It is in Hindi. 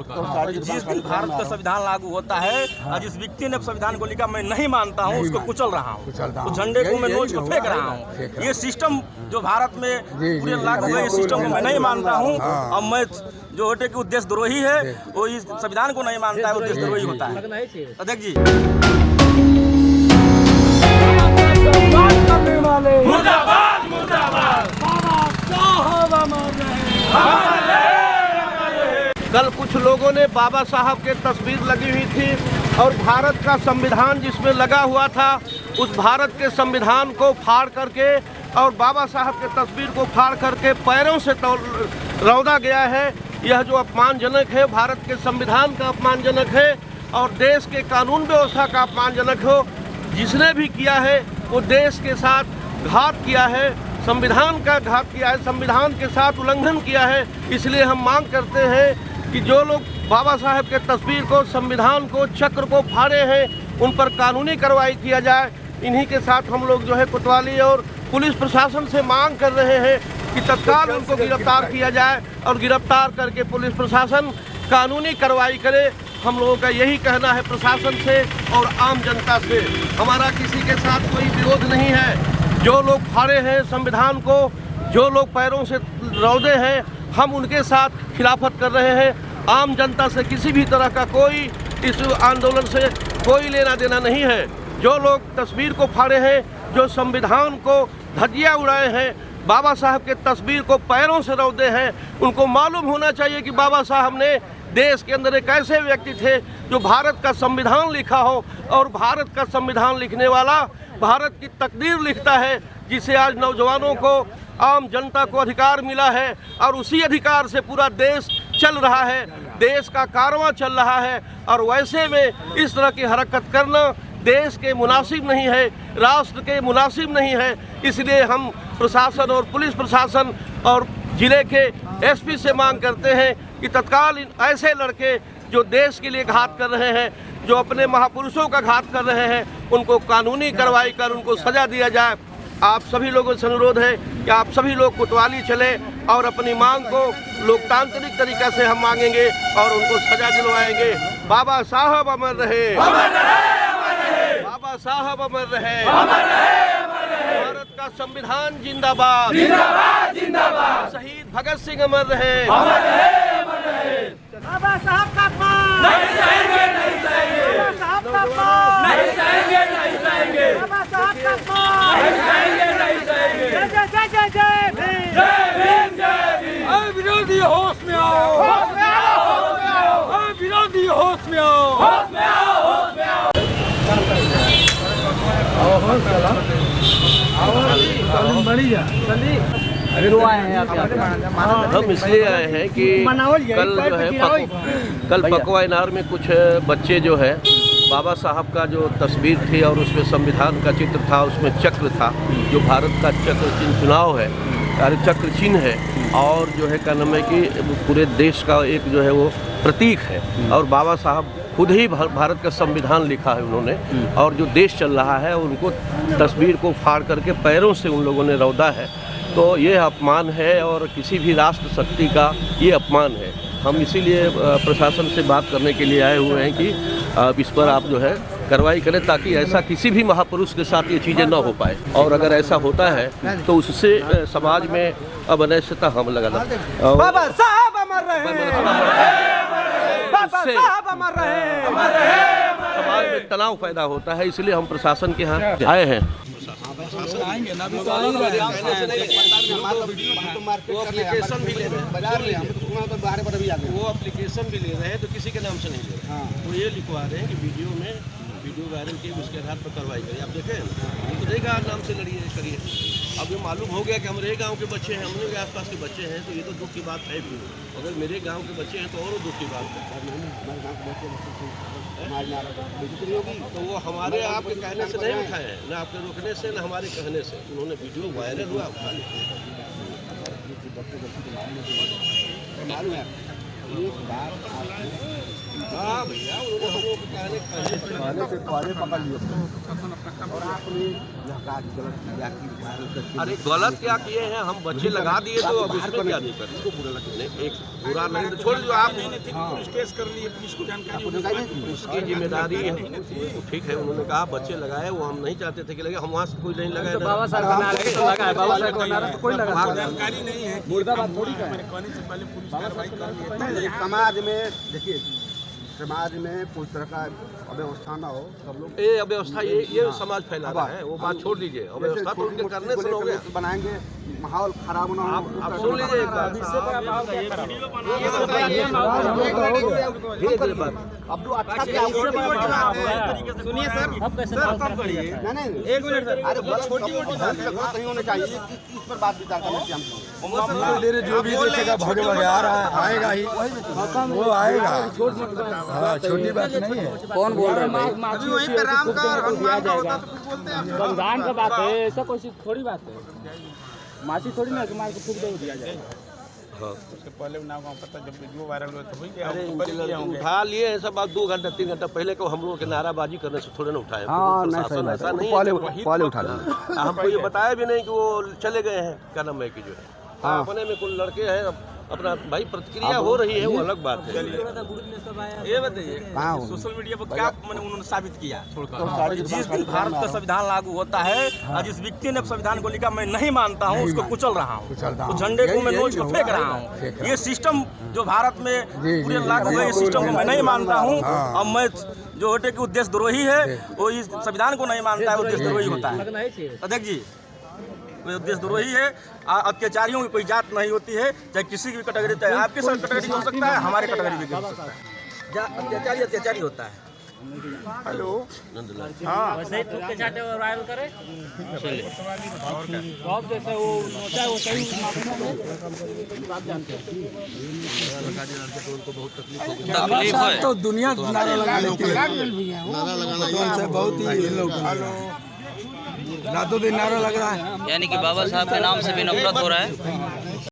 तोड़कर। जिस दिन भारत का संविधान लागू होता है और जिस व्यक्ति ने संविधान को लिखा मैं नहीं मानता हूँ, उसको कुचल रहा हूँ, उस झंडे को मैं नोच को फेंक रहा हूँ। ये सिस्टम जो भारत में पूरे लागू है, ये सिस्टम को मैं नहीं मानता हूँ। और मैं जो होटे की उद्देश्य द्रोही है वो इस संविधान को नहीं मानता है, उद्देश्य द्रोही होता है। अध्यक्ष जी मुर्दाबाद मुर्दाबाद। कल कुछ लोगों ने बाबा साहब के तस्वीर लगी हुई थी और भारत का संविधान जिसमें लगा हुआ था, उस भारत के संविधान को फाड़ करके और बाबा साहब के तस्वीर को फाड़ करके पैरों से रौंदा गया है। यह जो अपमानजनक है, भारत के संविधान का अपमानजनक है और देश के कानून व्यवस्था का अपमानजनक हो। जिसने भी किया है वो देश के साथ घात किया है, संविधान का घात किया है, संविधान के साथ उल्लंघन किया है। इसलिए हम मांग करते हैं कि जो लोग बाबा साहब के तस्वीर को, संविधान को, चक्र को फाड़े हैं, उन पर कानूनी कार्रवाई किया जाए। इन्हीं के साथ हम लोग जो है कोतवाली और पुलिस प्रशासन से मांग कर रहे हैं कि तत्काल उनको गिरफ्तार किया जाए और गिरफ्तार करके पुलिस प्रशासन कानूनी कार्रवाई करे। हम लोगों का यही कहना है प्रशासन से और आम जनता से। हमारा किसी के साथ कोई विरोध नहीं है। जो लोग फाड़े हैं संविधान को, जो लोग पैरों से रौंदे हैं, हम उनके साथ खिलाफत कर रहे हैं। आम जनता से किसी भी तरह का कोई इस आंदोलन से कोई लेना देना नहीं है। जो लोग तस्वीर को फाड़े हैं, जो संविधान को धज्जियां उड़ाए हैं, बाबा साहब के तस्वीर को पैरों से रौंदे हैं, उनको मालूम होना चाहिए कि बाबा साहब ने देश के अंदर एक ऐसे व्यक्ति थे जो भारत का संविधान लिखा हो और भारत का संविधान लिखने वाला भारत की तकदीर लिखता है, जिसे आज नौजवानों को, आम जनता को अधिकार मिला है और उसी अधिकार से पूरा देश चल रहा है, देश का कारवां चल रहा है। और वैसे में इस तरह की हरकत करना देश के मुनासिब नहीं है, राष्ट्र के मुनासिब नहीं है। इसलिए हम प्रशासन और पुलिस प्रशासन और जिले के एसपी से मांग करते हैं कि तत्काल ऐसे लड़के जो देश के लिए घात कर रहे हैं, जो अपने महापुरुषों का घात कर रहे हैं, उनको कानूनी कार्रवाई कर उनको सजा दिया जाए। आप सभी लोगों से अनुरोध है कि आप सभी लोग कोतवाली चलें और अपनी मांग को लोकतांत्रिक तरीका से हम मांगेंगे और उनको सजा दिलवाएंगे। बाबा साहब अमर रहे, बाबा साहब अमर रहे, भारत का संविधान जिंदाबाद, जिंदाबाद जिंदाबाद। शहीद भगत सिंह अमर रहे, बाबा साहब का अपमान नहीं सहेंगे, नहीं सहेंगे। बाबा साहब का अपमान नहीं सहेंगे, नहीं सहेंगे। बाबा साहब का अपमान नहीं सहेंगे, नहीं सहेंगे। जय जय जय जय जय भीम, जय भीम, जय भीम। अरे विरोधी होश में आओ, होश में आओ, होश में आओ। अरे विरोधी होश में आओ, होश में आओ, होश में आओ। हम इसलिए आए हैं कि कल जो है कल पकवा इनार में कुछ बच्चे जो है बाबा साहब का जो तस्वीर थी और उसमें संविधान का चित्र था, उसमें चक्र था, जो भारत का चक्र चिन्ह चुनाव है, चक्र चिन्ह है और जो है क्या नाम है कि पूरे देश का एक जो है वो प्रतीक है। और बाबा साहब खुद ही भारत का संविधान लिखा है उन्होंने, और जो देश चल रहा है उनको तस्वीर को फाड़ करके पैरों से उन लोगों ने रौंदा है। तो ये अपमान है और किसी भी राष्ट्र शक्ति का ये अपमान है। हम इसीलिए प्रशासन से बात करने के लिए आए हुए हैं कि इस पर आप जो है कार्रवाई करें, ताकि ऐसा किसी भी महापुरुष के साथ ये चीज़ें न हो पाए। और अगर ऐसा होता है तो उससे समाज में अब अनिश्चितता हम लगा बाबा साहब अमर रहे, बाबा साहब अमर रहे। समाज में तनाव पैदा होता है, इसलिए हम प्रशासन के यहाँ आए हैं। आएंगे ना, वो एप्लीकेशन भी ले रहे हैं, वो एप्लीकेशन भी ले रहे हैं, तो किसी के नाम से नहीं ले रहे हैं। वो ये लिखवा रहे हैं कि वीडियो वायरल किए, उसके आधार पर कार्रवाई करिए। आप देखें तो रहेगा नाम से लड़िए करिए। अब ये मालूम हो गया कि हमारे गांव के बच्चे हैं, हमने के आसपास के बच्चे हैं, तो ये तो दुख की बात है भी। अगर मेरे गांव के बच्चे हैं तो और दुख की बात है। तो वो हमारे आपके कहने से नहीं उठाए हैं, न आपके रोकने से, न हमारे कहने से। उन्होंने वीडियो वायरल हुआ उठा लिया। हाँ भैया, उन्होंने हम लोग कहने से पकड़ लिया और आपने अरे गलत क्या किए हैं हम, बच्चे लगा दिए तो अब उसमें क्या दिक्कत? एक बुरा नहीं तो छोड़ दो आप। पुलिस केस कर लिए, पुलिस को जानकारी उसकी जिम्मेदारी है, ठीक है। उन्होंने कहा बच्चे लगाए, वो हम नहीं चाहते थे कि लगे, हम वहाँ से कोई नहीं लगाए। बाबा साहब कोई जानकारी नहीं है। मुर्दाबाद थोड़ी कहने से पहले पुलिस कार्रवाई कर लिए। समाज में देखिए, समाज में कोई तरह का अव्यवस्था ना हो, सब लोग ये अव्यवस्था ये समाज फैला रहा है, वो बात छोड़ दीजिए। अव्यवस्था तो उनके करने से हो गया, बनाएंगे, माहौल खराब ना हो। आप सुन लीजिए एक बार। अब्दू अच्छा क्या सुनिए सर, नहीं एक मिनट सर, अरे छोटी मोटी बात नहीं होनी चाहिए, इस पर बात विचार करनी चाहिए हमको। जो भी देखेगा भगवान आ रहा है, आएगा ही, वो आएगा। हाँ, छोटी बात नहीं है। कौन बोल रहा है? अभी वहीं पे राम का और हनुमान का होता तो कुछ बोलते हैं। संविधान का बात है, ऐसा कोई थोड़ी बात है। मासी थोड़ी ना मार को फूक दिया जाए। हाँ, उससे पहले नाम का पता जब वीडियो वायरल हुआ तो अरे उठा लिए हैं सब। बात 2 घंटा 3 घंटा पहले को हम लोगों के नाराबाजी करने से थोड़े ना उठाए। ऐसा नहीं, पहले उठा लें। हमको ये बताया भी नहीं कि वो चले गए हैं, क्या नाम है कि जो है अपने में कुछ लड़के हैं, अपना भाई प्रतिक्रिया हो रही है, वो अलग बात है। ये बताइए सोशल मीडिया पर क्या मैंने उन्होंने साबित किया छोड़कर? जिस दिन भारत का संविधान लागू होता है और जिस व्यक्ति ने संविधान को लिखा मैं नहीं मानता हूँ, उसको कुचल रहा हूँ, उस झंडे को मैं नोच को फेंक रहा हूँ। ये सिस्टम जो भारत में पूरे लागू है, ये सिस्टम को मैं नहीं मानता हूँ। और मैं जो होटे की उद्देश्य द्रोही है, वो इस संविधान को नहीं मानता है, उद्देश्य द्रोही होता है। अध्यक्ष जी, उद्देश्य द्रोही है। अत्याचारियों की कोई जात नहीं होती है, चाहे किसी की कैटेगरी, चाहे आपके साथ कैटेगरी हो सकता है, हमारे कैटेगरी भी हो सकता है। अत्याचारी अत्याचारी होता है। हेलो, हाँ वैसे ही तुम के चाहते हो वायरल करे, जॉब जैसे वो होता है वो सही बात जानते हैं। बहुत तकलीफ है तो दुनिया नारा लगाने के बहुत ही लोग रातों दिन नारा लग रहा है, यानी कि बाबा साहब के नाम से भी नफरत हो रहा है।